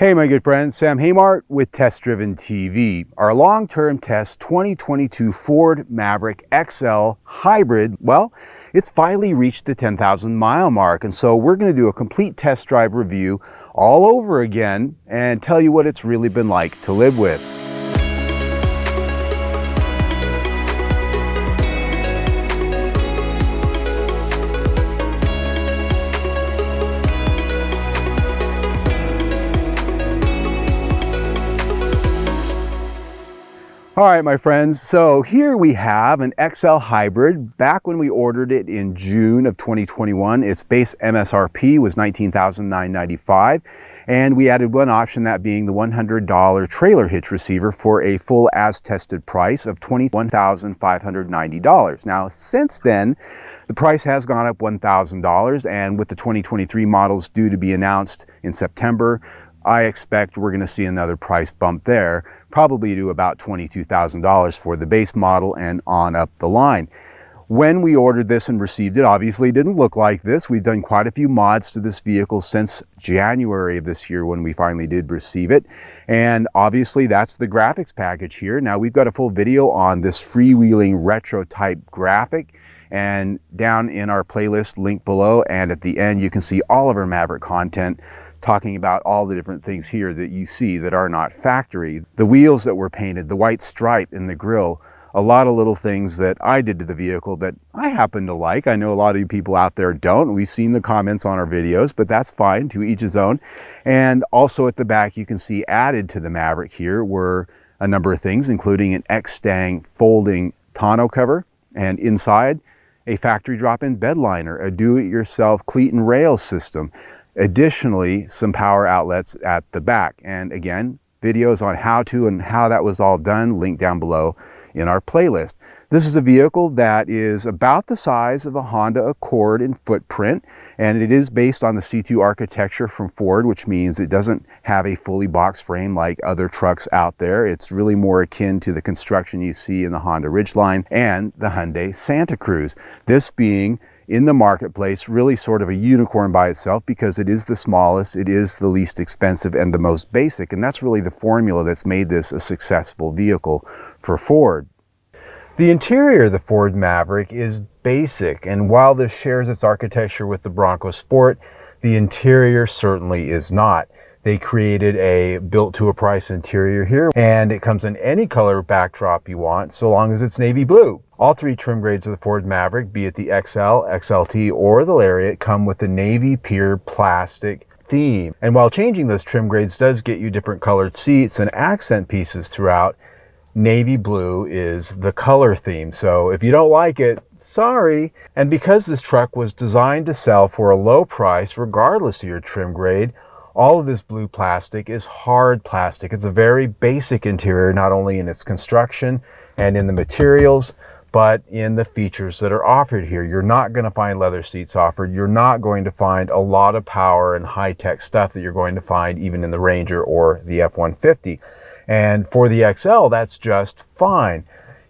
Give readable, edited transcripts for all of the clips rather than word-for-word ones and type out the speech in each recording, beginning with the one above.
Hey my good friends, Sam Haymart with Test Driven TV. Our long-term test 2022 Ford Maverick XL Hybrid, well, it's finally reached the 10,000 mile mark, and so we're going to do a complete test drive review all over again and tell you what it's really been like to live with. All right, my friends, so here we have an XL Hybrid. Back when we ordered it in June of 2021, its base MSRP was $19,995, and we added one option, that being the $100 trailer hitch receiver for a full as-tested price of $21,590. Now, since then, the price has gone up $1,000, and with the 2023 models due to be announced in September, I expect we're going to see another price bump there, probably to about $22,000 for the base model and on up the line. When we ordered this and received it, obviously it didn't look like this. We've done quite a few mods to this vehicle since January of this year when we finally did receive it. And obviously that's the graphics package here. Now we've got a full video on this freewheeling retro type graphic, and down in our playlist link below and at the end you can see all of our Maverick content, talking about all the different things here that you see that are not factory. The wheels that were painted, the white stripe in the grille, a lot of little things that I did to the vehicle that I happen to like. I know a lot of you people out there don't. We've seen the comments on our videos, but that's fine, to each his own. And also at the back you can see added to the Maverick here were a number of things, including an X-Stang folding tonneau cover, and inside a factory drop-in bed liner, a do-it-yourself cleat and rail system. Additionally, some power outlets at the back. And again, videos on how to and how that was all done, linked down below in our playlist. This is a vehicle that is about the size of a Honda Accord in footprint, and it is based on the C2 architecture from Ford, which means it doesn't have a fully boxed frame like other trucks out there. It's really more akin to the construction you see in the Honda Ridgeline and the Hyundai Santa Cruz. This being in the marketplace really sort of a unicorn by itself because it is the smallest, it is the least expensive, and the most basic, and that's really the formula that's made this a successful vehicle for Ford. The interior of the Ford Maverick is basic, and while this shares its architecture with the Bronco Sport, the interior certainly is not. They created a built-to-a-price interior here, and it comes in any color backdrop you want, so long as it's navy blue. All three trim grades of the Ford Maverick, be it the XL, XLT, or the Lariat, come with the navy pure plastic theme. And while changing those trim grades does get you different colored seats and accent pieces throughout, navy blue is the color theme. So if you don't like it, sorry. And because this truck was designed to sell for a low price, regardless of your trim grade, all of this blue plastic is hard plastic. It's a very basic interior, not only in its construction and in the materials, but in the features that are offered here. You're not going to find leather seats offered. You're not going to find a lot of power and high-tech stuff that you're going to find even in the Ranger or the F-150. And for the XL, that's just fine.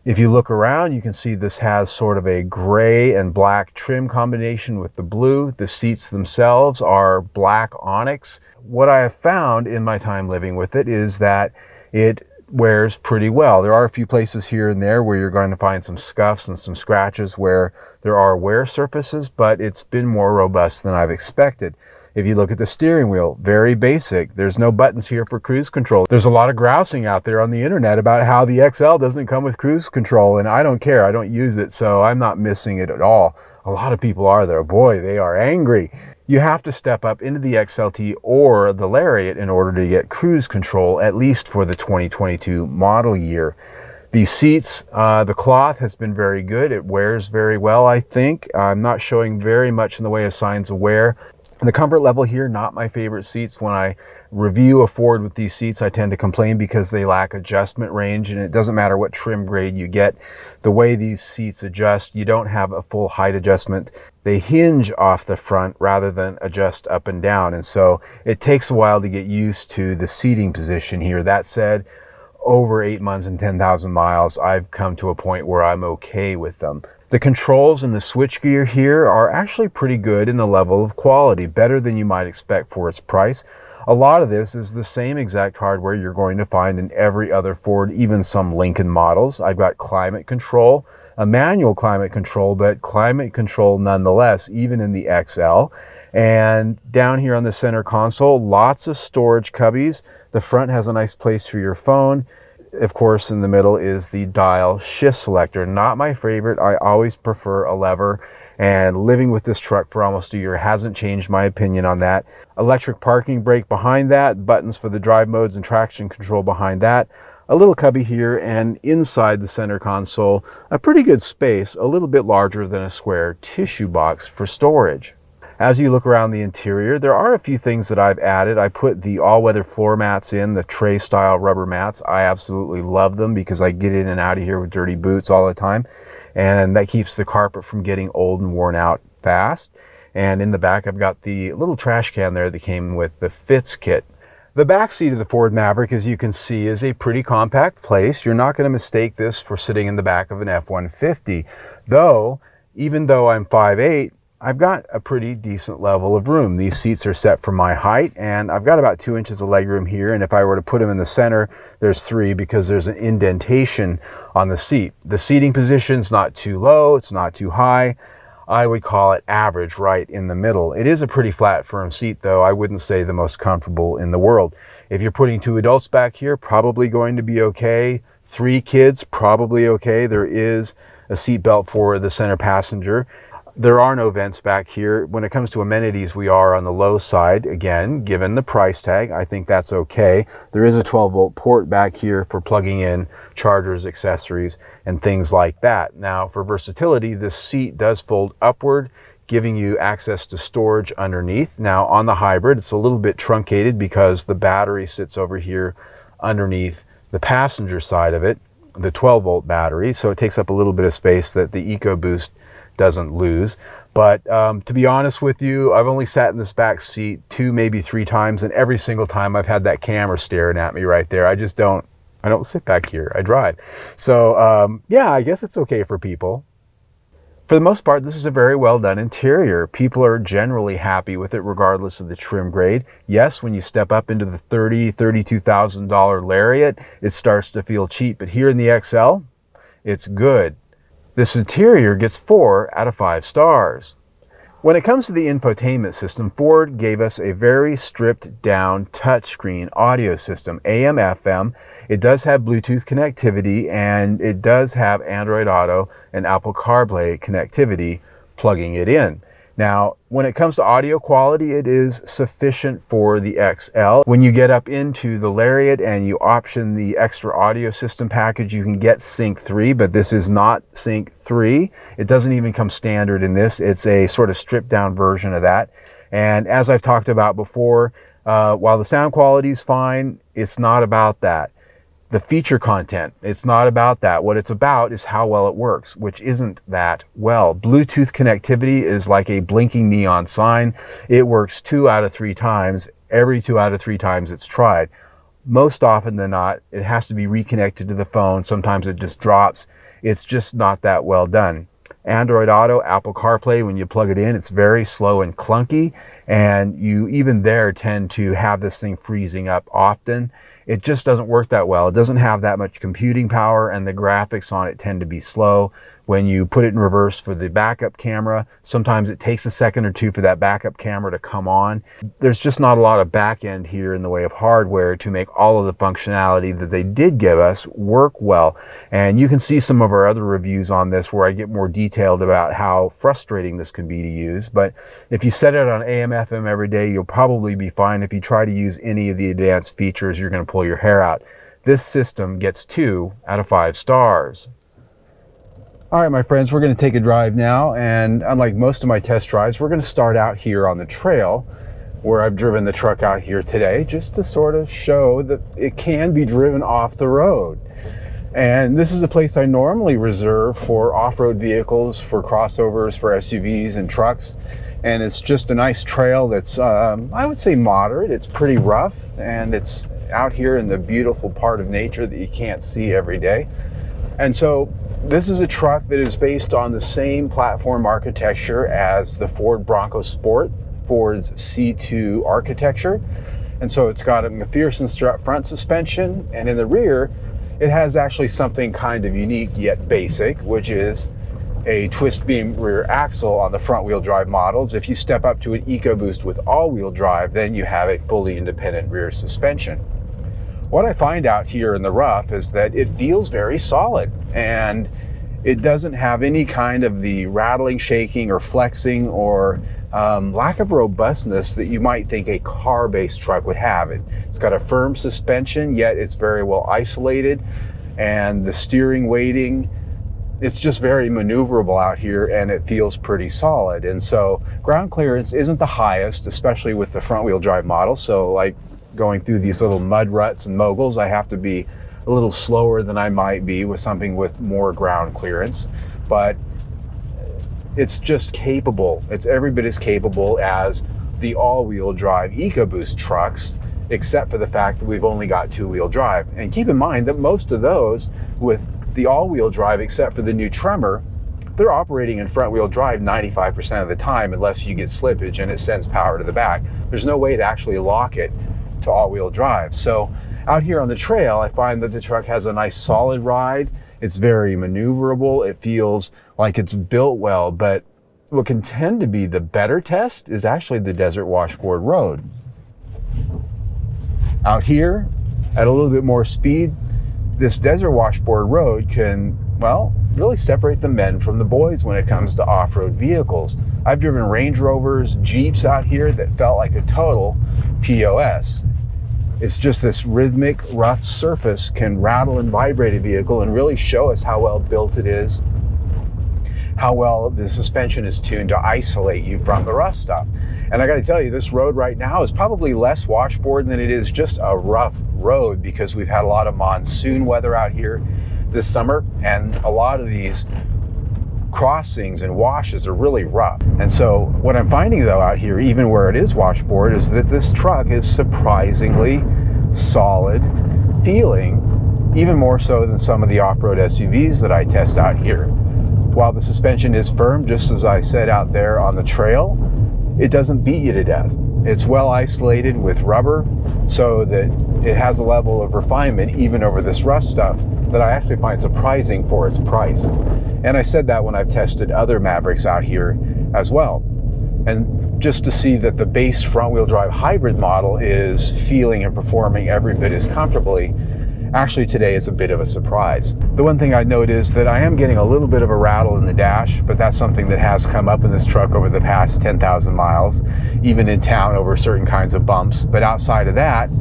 If you look around, you can see this has sort of a gray and black trim combination with the blue. The seats themselves are black onyx. What I have found in my time living with it is that it wears pretty well. There are a few places here and there where you're going to find some scuffs and some scratches where there are wear surfaces, but it's been more robust than I've expected. If you look at the steering wheel, very basic. There's no buttons here for cruise control. There's a lot of grousing out there on the internet about how the XL doesn't come with cruise control, and I don't care. I don't use it, so I'm not missing it at all. A lot of people are there. Boy, they are angry. You have to step up into the XLT or the Lariat in order to get cruise control, at least for the 2022 model year. These seats, the cloth has been very good. It wears very well, I think. I'm not showing very much in the way of signs of wear. The comfort level here, not my favorite seats. When I review a Ford with these seats, I tend to complain because they lack adjustment range, and it doesn't matter what trim grade you get. The way these seats adjust, you don't have a full height adjustment. They hinge off the front rather than adjust up and down, and so it takes a while to get used to the seating position here. That said, over 8 months and 10,000 miles, I've come to a point where I'm okay with them. The controls and the switchgear here are actually pretty good in the level of quality, better than you might expect for its price. A lot of this is the same exact hardware you're going to find in every other Ford, even some Lincoln models. I've got climate control, a manual climate control, but climate control nonetheless, even in the XL. And down here on the center console, lots of storage cubbies. The front has a nice place for your phone. Of course, in the middle is the dial shift selector. Not my favorite. I always prefer a lever, and living with this truck for almost a year hasn't changed my opinion on that. Electric parking brake behind that, buttons for the drive modes and traction control behind that. A little cubby here, and inside the center console, a pretty good space, a little bit larger than a square tissue box for storage. As you look around the interior, there are a few things that I've added. I put the all-weather floor mats in, the tray style rubber mats. I absolutely love them because I get in and out of here with dirty boots all the time, and that keeps the carpet from getting old and worn out fast. And in the back, I've got the little trash can there that came with the Fits kit. The back seat of the Ford Maverick, as you can see, is a pretty compact place. You're not going to mistake this for sitting in the back of an F-150. Though, even though I'm 5'8", I've got a pretty decent level of room. These seats are set for my height, and I've got about 2 inches of legroom here. And if I were to put them in the center, there's 3 because there's an indentation on the seat. The seating position's not too low, it's not too high. I would call it average, right in the middle. It is a pretty flat, firm seat, though. I wouldn't say the most comfortable in the world. If you're putting 2 adults back here, probably going to be okay. 3 kids, probably okay. There is a seat belt for the center passenger. There are no vents back here. When it comes to amenities, we are on the low side. Again, given the price tag, I think that's okay. There is a 12-volt port back here for plugging in chargers, accessories, and things like that. Now, for versatility, this seat does fold upward, giving you access to storage underneath. Now, on the hybrid, it's a little bit truncated because the battery sits over here underneath the passenger side of it, the 12-volt battery, so it takes up a little bit of space that the EcoBoost doesn't lose. But to be honest with you, I've only sat in this back seat 2, maybe 3 times, and every single time I've had that camera staring at me right there. I don't sit back here, I drive. So yeah, I guess it's okay for people. For the most part, this is a very well done interior. People are generally happy with it regardless of the trim grade. Yes, when you step up into the $32,000 Lariat, it starts to feel cheap, but here in the XL, it's good. This interior gets 4 out of 5 stars. When it comes to the infotainment system, Ford gave us a very stripped down touchscreen audio system, AM, FM. It does have Bluetooth connectivity, and it does have Android Auto and Apple CarPlay connectivity plugging it in. Now, when it comes to audio quality, it is sufficient for the XL. When you get up into the Lariat and you option the extra audio system package, you can get Sync 3, but this is not Sync 3. It doesn't even come standard in this. It's a sort of stripped down version of that. And as I've talked about before, while the sound quality is fine, it's not about that. The feature content, it's not about that. What it's about is how well it works, which isn't that well. Bluetooth connectivity is like a blinking neon sign. It works 2 out of 3 times, every 2 out of 3 times it's tried. Most often than not, it has to be reconnected to the phone. Sometimes it just drops. It's just not that well done. Android Auto, Apple CarPlay, when you plug it in, it's very slow and clunky, and you even there tend to have this thing freezing up often. It just doesn't work that well. It doesn't have that much computing power, and the graphics on it tend to be slow. When you put it in reverse for the backup camera, sometimes it takes a second or 2 for that backup camera to come on. There's just not a lot of back end here in the way of hardware to make all of the functionality that they did give us work well. And you can see some of our other reviews on this where I get more detailed about how frustrating this can be to use. But if you set it on AM, FM every day, you'll probably be fine. If you try to use any of the advanced features, you're going to pull your hair out. This system gets 2 out of 5 stars. All right, my friends, we're going to take a drive now, and unlike most of my test drives, we're going to start out here on the trail where I've driven the truck out here today, just to sort of show that it can be driven off the road. And this is a place I normally reserve for off-road vehicles, for crossovers, for SUVs and trucks. And it's just a nice trail that's, I would say, moderate. It's pretty rough, and it's out here in the beautiful part of nature that you can't see every day. And so this is a truck that is based on the same platform architecture as the Ford Bronco Sport, Ford's C2 architecture. And so it's got a McPherson strut front suspension, and in the rear, it has actually something kind of unique yet basic, which is a twist beam rear axle on the front wheel drive models. If you step up to an EcoBoost with all-wheel drive, then you have a fully independent rear suspension. What I find out here in the rough is that it feels very solid, and it doesn't have any kind of the rattling, shaking, or flexing, or lack of robustness that you might think a car-based truck would have. It's got a firm suspension, yet it's very well isolated, and the steering weighting, it's just very maneuverable out here, and it feels pretty solid. And so ground clearance isn't the highest, especially with the front wheel drive model. So like going through these little mud ruts and moguls, I have to be a little slower than I might be with something with more ground clearance. But it's just capable. It's every bit as capable as the all-wheel drive EcoBoost trucks, except for the fact that we've only got two-wheel drive. And keep in mind that most of those with the all-wheel drive, except for the new Tremor, they're operating in front-wheel drive 95% of the time, unless you get slippage and it sends power to the back. There's no way to actually lock it to all-wheel drive. So out here on the trail, I find that the truck has a nice solid ride. It's very maneuverable. It feels like it's built well, but what can tend to be the better test is actually the desert washboard road. Out here, at a little bit more speed, this desert washboard road can, well, really separate the men from the boys when it comes to off-road vehicles. I've driven Range Rovers, Jeeps out here that felt like a total POS. It's just this rhythmic, rough surface can rattle and vibrate a vehicle and really show us how well built it is, how well the suspension is tuned to isolate you from the rough stuff. And I got to tell you, this road right now is probably less washboard than it is just a rough road, because we've had a lot of monsoon weather out here this summer, and a lot of these crossings and washes are really rough. And so what I'm finding though out here, even where it is washboard, is that this truck is surprisingly solid feeling, even more so than some of the off-road SUVs that I test out here. While the suspension is firm, just as I said out there on the trail, it doesn't beat you to death. It's well isolated with rubber, so that it has a level of refinement even over this rough stuff that I actually find surprising for its price. And I said that when I've tested other Mavericks out here as well. And just to see that the base front-wheel drive hybrid model is feeling and performing every bit as comfortably, actually today is a bit of a surprise. The one thing I'd note is that I am getting a little bit of a rattle in the dash, but that's something that has come up in this truck over the past 10,000 miles, even in town over certain kinds of bumps. But outside of that,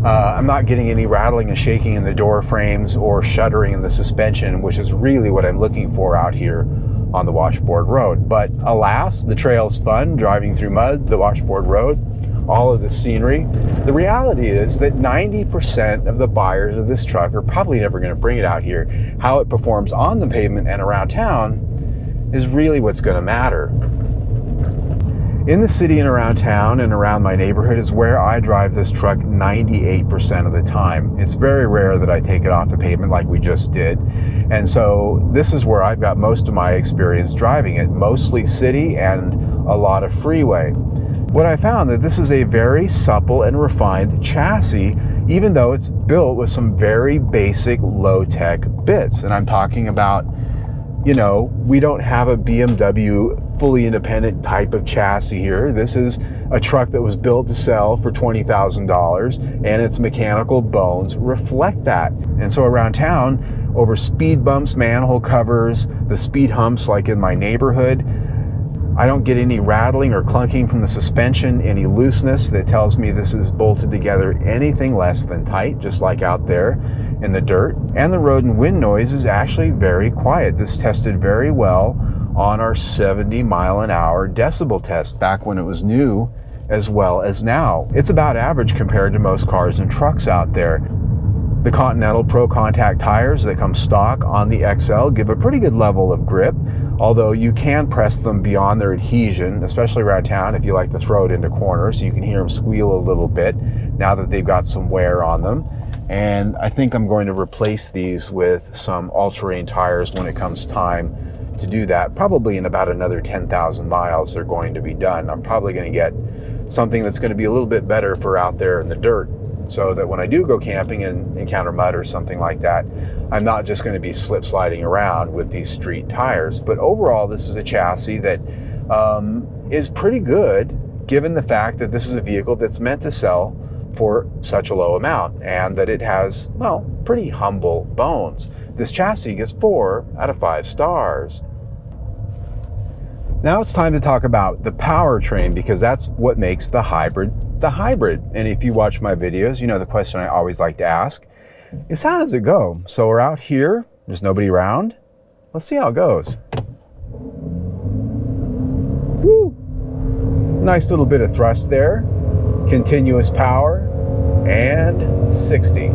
I'm not getting any rattling and shaking in the door frames or shuddering in the suspension, which is really what I'm looking for out here on the Washboard Road. But alas, the trail's fun, driving through mud, the Washboard Road, all of the scenery. The reality is that 90% of the buyers of this truck are probably never going to bring it out here. How it performs on the pavement and around town is really what's going to matter. In the city and around town and around my neighborhood is where I drive this truck 98% of the time. It's very rare that I take it off the pavement like we just did. And so this is where I've got most of my experience driving it, mostly city and a lot of freeway. What I found that this is a very supple and refined chassis, even though it's built with some very basic low-tech bits. And I'm talking about, you know, we don't have a BMW fully independent type of chassis here. This is a truck that was built to sell for $20,000, and its mechanical bones reflect that. And so around town, over speed bumps, manhole covers, the speed humps like in my neighborhood, I don't get any rattling or clunking from the suspension, any looseness that tells me this is bolted together anything less than tight, just like out there in the dirt. And the road and wind noise is actually very quiet. This tested very well on our 70-mile-an-hour decibel test back when it was new, as well as now. It's about average compared to most cars and trucks out there. The Continental Pro Contact tires that come stock on the XL give a pretty good level of grip, although you can press them beyond their adhesion, especially around town if you like to throw it into corners. You can hear them squeal a little bit now that they've got some wear on them. And I think I'm going to replace these with some all-terrain tires when it comes time to do that. Probably in about another 10,000 miles they're going to be done. I'm probably going to get something that's going to be a little bit better for out there in the dirt, so that when I do go camping and encounter mud or something like that, I'm not just going to be slip sliding around with these street tires. But overall, this is a chassis that is pretty good, given the fact that this is a vehicle that's meant to sell for such a low amount, and that it has, well, pretty humble bones. This chassis gets 4 out of 5 stars. Now it's time to talk about the powertrain, because that's what makes the hybrid the hybrid. And if you watch my videos, you know the question I always like to ask is, how does it go? So we're out here, there's nobody around. Let's see how it goes. Woo! Nice little bit of thrust there. Continuous power, and 60.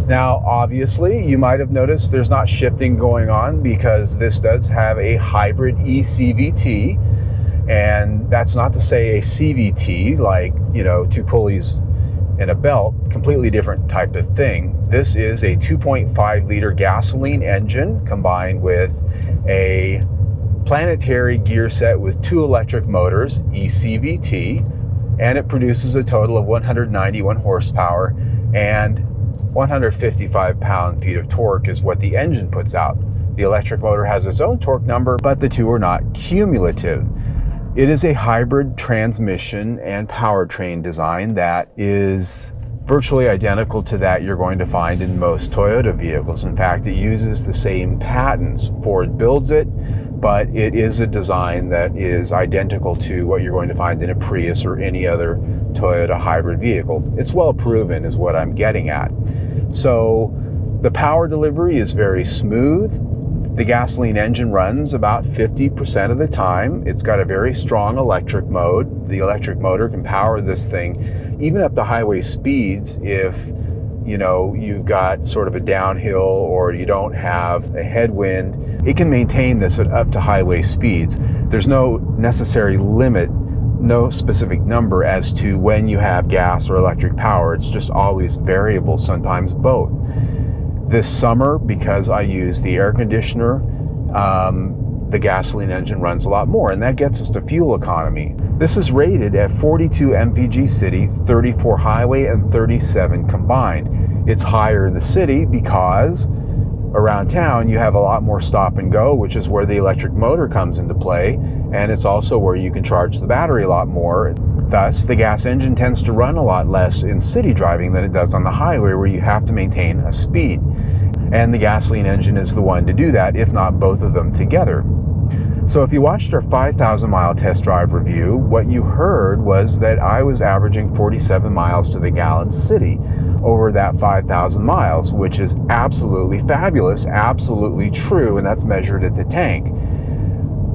Now, obviously, you might have noticed there's not shifting going on, because this does have a hybrid eCVT. And that's not to say a CVT, like, you know, 2 pulleys and a belt, completely different type of thing. This is a 2.5 liter gasoline engine combined with a planetary gear set with 2 electric motors, eCVT, and it produces a total of 191 horsepower and 155 pound-feet of torque is what the engine puts out. The electric motor has its own torque number, but the two are not cumulative. It is a hybrid transmission and powertrain design that is virtually identical to that you're going to find in most Toyota vehicles. In fact, it uses the same patents. Ford builds it, but it is a design that is identical to what you're going to find in a Prius or any other Toyota hybrid vehicle. It's well proven is what I'm getting at. So the power delivery is very smooth. The gasoline engine runs about 50% of the time. It's got a very strong electric mode. The electric motor can power this thing even up to highway speeds if, you know, you've got sort of a downhill or you don't have a headwind. It can maintain this at up to highway speeds. There's no necessary limit, no specific number as to when you have gas or electric power. It's just always variable, sometimes both. This summer, because I use the air conditioner, the gasoline engine runs a lot more, and that gets us to fuel economy. This is rated at 42 mpg city, 34 highway, and 37 combined. It's higher in the city because around town you have a lot more stop and go, which is where the electric motor comes into play, and it's also where you can charge the battery a lot more. Thus, the gas engine tends to run a lot less in city driving than it does on the highway, where you have to maintain a speed. And the gasoline engine is the one to do that, if not both of them together. So if you watched our 5,000 mile test drive review, what you heard was that I was averaging 47 miles to the gallon city over that 5,000 miles, which is absolutely fabulous, absolutely true, and that's measured at the tank.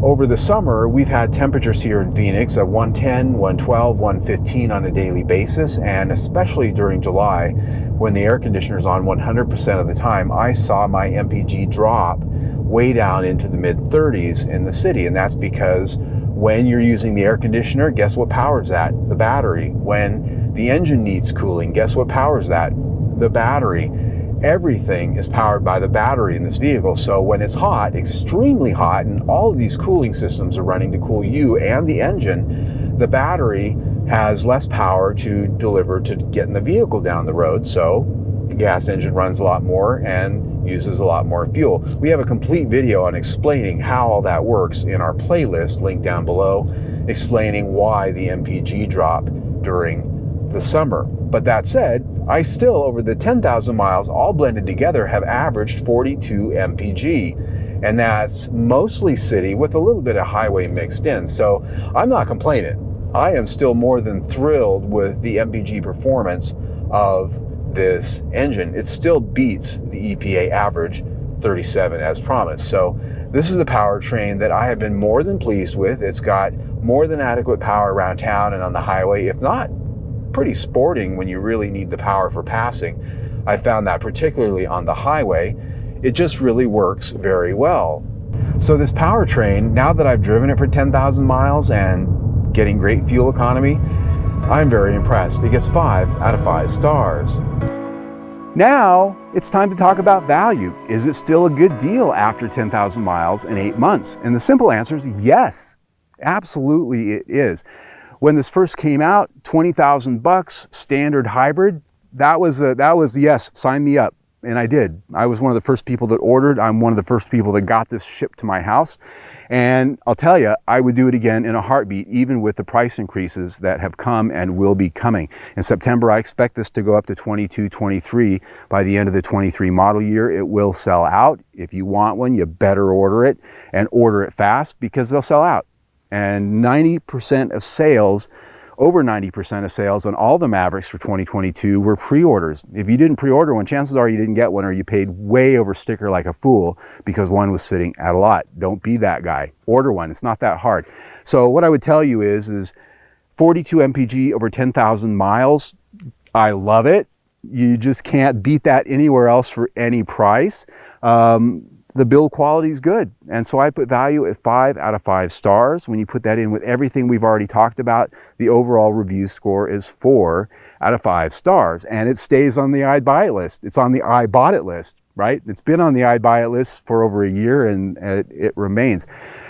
Over the summer, we've had temperatures here in Phoenix of 110, 112, 115 on a daily basis, and especially during July, when the air conditioner's on 100% of the time, I saw my MPG drop way down into the mid-30s in the city. And that's because when you're using the air conditioner, guess what powers that? The battery. When the engine needs cooling, guess what powers that? The battery. Everything is powered by the battery in this vehicle. So when it's hot, extremely hot, and all of these cooling systems are running to cool you and the engine, the battery has less power to deliver to getting the vehicle down the road. So the gas engine runs a lot more and uses a lot more fuel. We have a complete video on explaining how all that works in our playlist, linked down below, explaining why the MPG drop during the summer. But that said, I still, over the 10,000 miles, all blended together, have averaged 42 mpg. And that's mostly city with a little bit of highway mixed in. So I'm not complaining. I am still more than thrilled with the MPG performance of this engine. It still beats the EPA average 37 as promised. So this is a powertrain that I have been more than pleased with. It's got more than adequate power around town and on the highway, if not pretty sporting when you really need the power for passing. I found that particularly on the highway, it just really works very well. So this powertrain, now that I've driven it for 10,000 miles and getting great fuel economy, I'm very impressed. It gets 5 out of 5 stars. Now it's time to talk about value. Is it still a good deal after 10,000 miles and 8 months? And the simple answer is yes. Absolutely it is. When this first came out, 20,000 bucks, standard hybrid, that was yes, sign me up. And I did. I was one of the first people that ordered. I'm one of the first people that got this shipped to my house. And I'll tell you, I would do it again in a heartbeat, even with the price increases that have come and will be coming. In September, I expect this to go up to 22, 23. By the end of the 23 model year, it will sell out. If you want one, you better order it, and order it fast, because they'll sell out. And 90% of sales, over 90% of sales on all the Mavericks for 2022 were pre-orders. If you didn't pre-order one, chances are you didn't get one, or you paid way over sticker like a fool because one was sitting at a lot. Don't be that guy. Order one. It's not that hard. So what I would tell you is 42 mpg over 10,000 miles. I love it. You just can't beat that anywhere else for any price. The build quality is good. And so I put value at 5 out of 5 stars. When you put that in with everything we've already talked about, the overall review score is 4 out of 5 stars. And it stays on the I'd buy it list. It's on the I bought it list, right? It's been on the I'd buy it list for over a year, and it remains.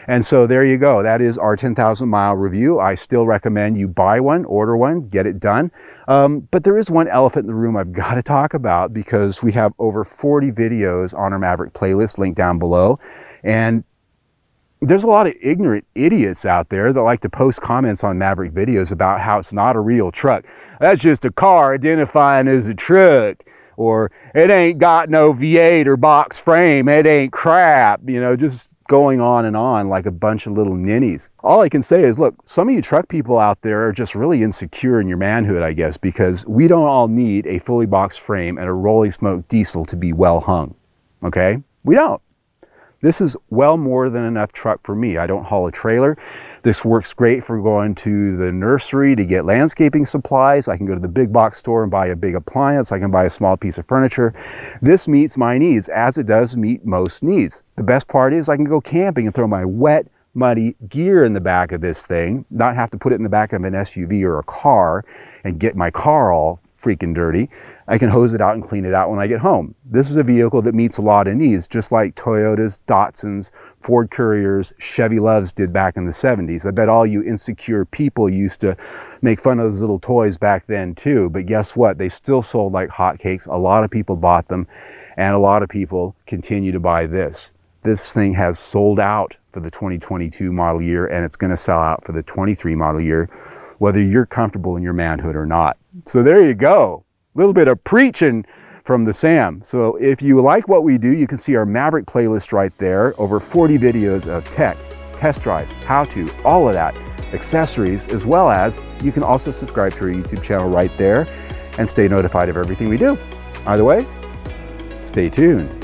And so there you go. That is our 10,000 mile review. I still recommend you buy one, order one, get it done. But there is one elephant in the room I've got to talk about, because we have over 40 videos on our Maverick playlist linked down below. And there's a lot of ignorant idiots out there that like to post comments on Maverick videos about how it's not a real truck. That's just a car identifying as a truck. Or it ain't got no V8 or box frame. It ain't crap. You know, just going on and on like a bunch of little ninnies. All I can say is, look, some of you truck people out there are just really insecure in your manhood, I guess, because we don't all need a fully boxed frame and a rolling smoke diesel to be well hung. Okay? We don't. This is well more than enough truck for me. I don't haul a trailer. This works great for going to the nursery to get landscaping supplies. I can go to the big box store and buy a big appliance. I can buy a small piece of furniture. This meets my needs, as it does meet most needs. The best part is I can go camping and throw my wet, muddy gear in the back of this thing, not have to put it in the back of an SUV or a car and get my car all freaking dirty. I can hose it out and clean it out when I get home. This is a vehicle that meets a lot of needs, just like Toyotas, Datsuns, Ford Couriers, Chevy Loves did back in the 70s. I bet all you insecure people used to make fun of those little toys back then too, but guess what? They still sold like hotcakes. A lot of people bought them, and a lot of people continue to buy this. This thing has sold out for the 2022 model year, and it's going to sell out for the 23 model year, whether you're comfortable in your manhood or not. So there you go. A little bit of preaching from the Sam. So if you like what we do, you can see our Maverick playlist right there. Over 40 videos of tech, test drives, how-to, all of that, accessories, as well as you can also subscribe to our YouTube channel right there and stay notified of everything we do. Either way, stay tuned.